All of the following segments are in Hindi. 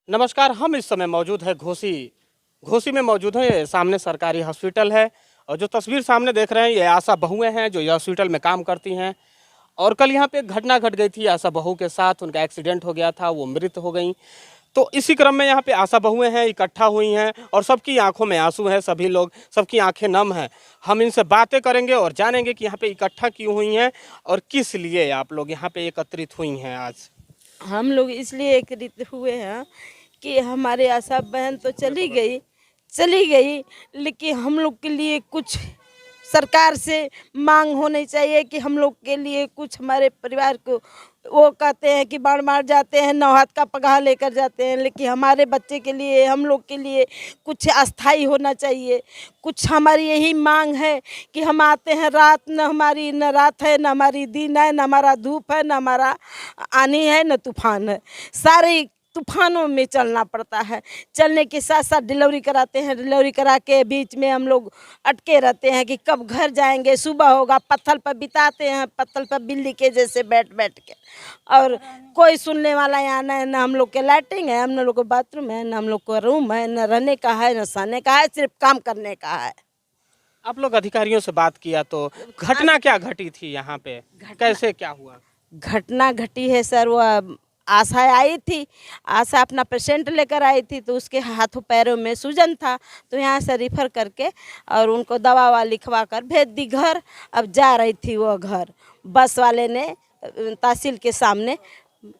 नमस्कार। हम इस समय मौजूद है घोसी घोसी में मौजूद है। ये सामने सरकारी हॉस्पिटल है और जो तस्वीर सामने देख रहे हैं ये आशा बहुएं हैं जो ये हॉस्पिटल में काम करती हैं। और कल यहाँ पे एक घटना घट गई थी आशा बहू के साथ, उनका एक्सीडेंट हो गया था, वो मृत हो गई। तो इसी क्रम में यहाँ पे आशा बहुएं हैं, इकट्ठा हुई हैं और सबकी आंखों में आंसू हैं। सभी लोग, सबकी आंखें नम हैं। हम इनसे बातें करेंगे और जानेंगे कि यहाँ पे इकट्ठा क्यों हुई हैं और किस लिए आप लोग यहाँ पे एकत्रित हुई हैं आज। हम लोग इसलिए एकत्रित हुए हैं कि हमारे आशा बहन तो चली गई, लेकिन हम लोग के लिए कुछ सरकार से मांग होनी चाहिए कि हम लोग के लिए कुछ, हमारे परिवार को वो कहते हैं कि बाढ़ मार जाते हैं, नौहात का पगार लेकर जाते हैं, लेकिन हमारे बच्चे के लिए, हम लोग के लिए कुछ अस्थाई होना चाहिए। कुछ हमारी यही मांग है कि हम आते हैं रात, न हमारी न रात है, न हमारी दिन है, न हमारा धूप है, न हमारा आनी है, न तूफान है। सारे तूफानों में चलना पड़ता है। चलने के साथ साथ डिलीवरी कराते हैं, डिलीवरी करा के बीच में हम लोग अटके रहते हैं कि कब घर जाएंगे, सुबह होगा। पत्थर पर बिताते हैं, पत्थर पर बिल्ली के जैसे बैठ बैठ के। और कोई सुनने वाला यहाँ न हम लोग के लैट्रिन है, हम लोग को बाथरूम है, न हम लोग को रूम है, न रहने का है, न सहने का है, सिर्फ काम करने का है। आप लोग अधिकारियों से बात किया तो घटना क्या घटी थी यहाँ पे, कैसे क्या हुआ? घटना घटी है सर, वो आशा आई थी। आशा अपना पेशेंट लेकर आई थी, तो उसके हाथों पैरों में सूजन था, तो यहाँ से रिफ़र करके और उनको दवा लिखवा कर भेज दी घर। अब जा रही थी वो घर, बस वाले ने तहसील के सामने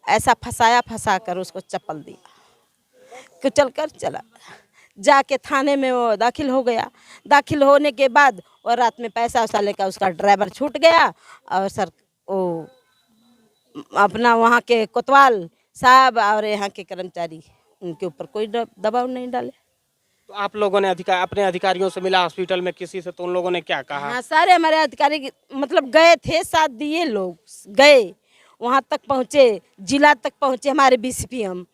ऐसा फंसा कर उसको चप्पल दिया, कुचल कर चला। जाके थाने में वो दाखिल हो गया। दाखिल होने के बाद वो रात में पैसा वैसा लेकर उसका ड्राइवर छूट गया और सर वो अपना वहाँ के कोतवाल साहब और यहाँ के कर्मचारी उनके ऊपर कोई दबाव नहीं डाले। तो आप लोगों ने अपने अधिकारियों से मिला हॉस्पिटल में किसी से, तो उन लोगों ने क्या कहा? हाँ, सारे हमारे अधिकारी मतलब गए थे, साथ दिए, लोग गए वहाँ तक पहुँचे, जिला तक पहुँचे हमारे BCPM।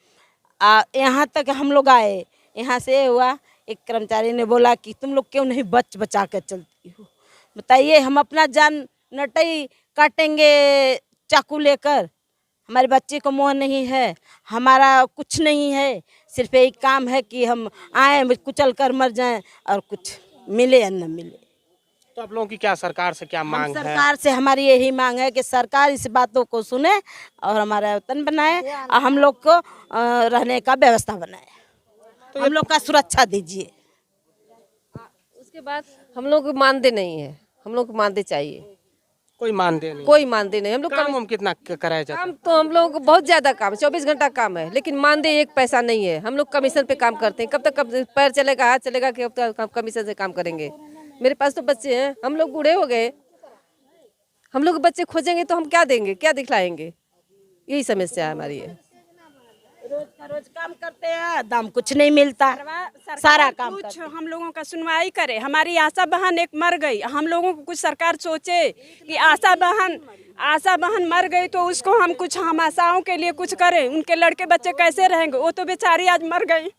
यहाँ तक हम लोग आए। यहाँ से हुआ, एक कर्मचारी ने बोला कि तुम लोग क्यों नहीं बचा कर चलती हो, बताइए हम अपना जान नटई काटेंगे चाकू लेकर? हमारे बच्चे को मोह नहीं है, हमारा कुछ नहीं है, सिर्फ एक काम है कि हम आए, कुचल कर मर जाएं और कुछ मिले या न मिले। तो आप लोगों की क्या सरकार से क्या मांग है? सरकार से हमारी यही मांग है कि सरकार इस बातों को सुने और हमारा वतन बनाए और हम लोग को रहने का व्यवस्था बनाए, तो हम लोग का सुरक्षा दीजिए। उसके बाद हम लोग मानते नहीं है, हम लोग मानते चाहिए। कोई मानते नहीं? कोई मानते नहीं। हम लोग काम हम कितना कराया जाता है? काम तो हम लोग बहुत ज्यादा काम, 24 घंटा काम है, लेकिन मानदे एक पैसा नहीं है। हम लोग कमीशन पे काम करते हैं। कब तक पैर चलेगा, हाथ चलेगा कि अब तक कमीशन से काम करेंगे? मेरे पास तो बच्चे हैं, हम लोग बूढ़े हो गए, हम लोग बच्चे खोजेंगे तो हम क्या देंगे, क्या दिखलाएंगे? यही समस्या है हमारी है। रोज काम करते हैं, दाम कुछ नहीं मिलता, सारा काम कुछ हम लोगों का सुनवाई करे। हमारी आशा बहन एक मर गई, हम लोगों को कुछ सरकार सोचे कि आशा बहन मर गई तो उसको हम कुछ, हम आशाओं के लिए कुछ करें। उनके लड़के बच्चे कैसे रहेंगे? वो तो बेचारी आज मर गई,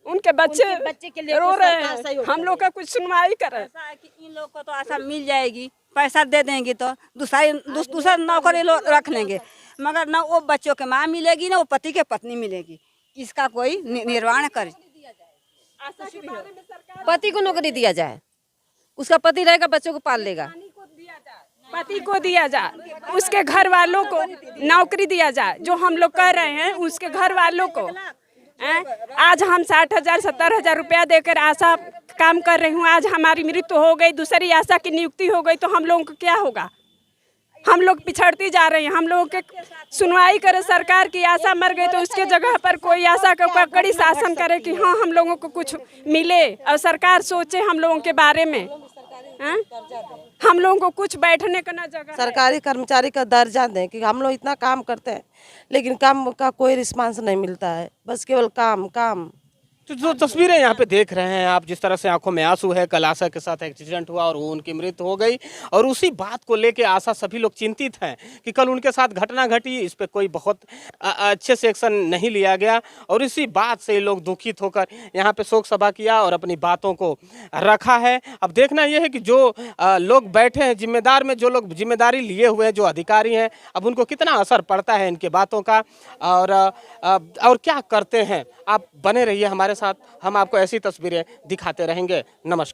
उनके बच्चे के लिए रो रहे हैं। हम लोग का कुछ सुनवाई करें। इन लोग को तो आशा मिल जाएगी, पैसा दे देंगे तो दूसरा नौकरी लोग रख लेंगे, मगर ना वो बच्चों के माँ मिलेगी, ना वो पति के पत्नी मिलेगी। इसका कोई निर्वाण करे। पति को नौकरी दिया जाए, उसका पति रहेगा, बच्चों को पाल लेगा। पति को दिया जाए, उसके घर वालों को नौकरी दिया जाए। जो हम लोग कह रहे हैं उसके घर वालों को आज हम 60,000 70,000 रुपया देकर आशा काम कर रही हूँ। आज हमारी मृत्यु हो गई, दूसरी आशा की नियुक्ति हो गई, तो हम लोगों को क्या होगा? हम लोग पिछड़ती जा रहे हैं। हम लोगों के सुनवाई करे सरकार की। आशा मर गई तो उसके जगह पर कोई आशा के ऊपर कड़ी शासन करे कि हाँ हम लोगों को कुछ मिले और सरकार सोचे हम लोगों के बारे में। हम लोगों को कुछ बैठने का ना जगह। सरकारी कर्मचारी का दर्जा दें कि हम लोग इतना काम करते हैं, लेकिन काम का कोई रिस्पांस नहीं मिलता है, बस केवल काम काम। तो जो तस्वीरें यहाँ पे देख रहे हैं आप, जिस तरह से आंखों में आंसू है, कल आशा के साथ एक्सीडेंट हुआ और वो उनकी मृत्यु हो गई, और उसी बात को लेके आशा सभी लोग चिंतित हैं कि कल उनके साथ घटना घटी, इस पे कोई बहुत अच्छे से एक्शन नहीं लिया गया, और इसी बात से लोग दुखित होकर यहाँ पे शोक सभा किया और अपनी बातों को रखा है। अब देखना यह है कि जो लोग बैठे हैं जिम्मेदार में, जो लोग जिम्मेदारी लिए हुए हैं, जो अधिकारी हैं, अब उनको कितना असर पड़ता है इनके बातों का, और क्या करते हैं। आप बने रहिए हमारे साथ, हम आपको ऐसी तस्वीरें दिखाते रहेंगे। नमस्कार।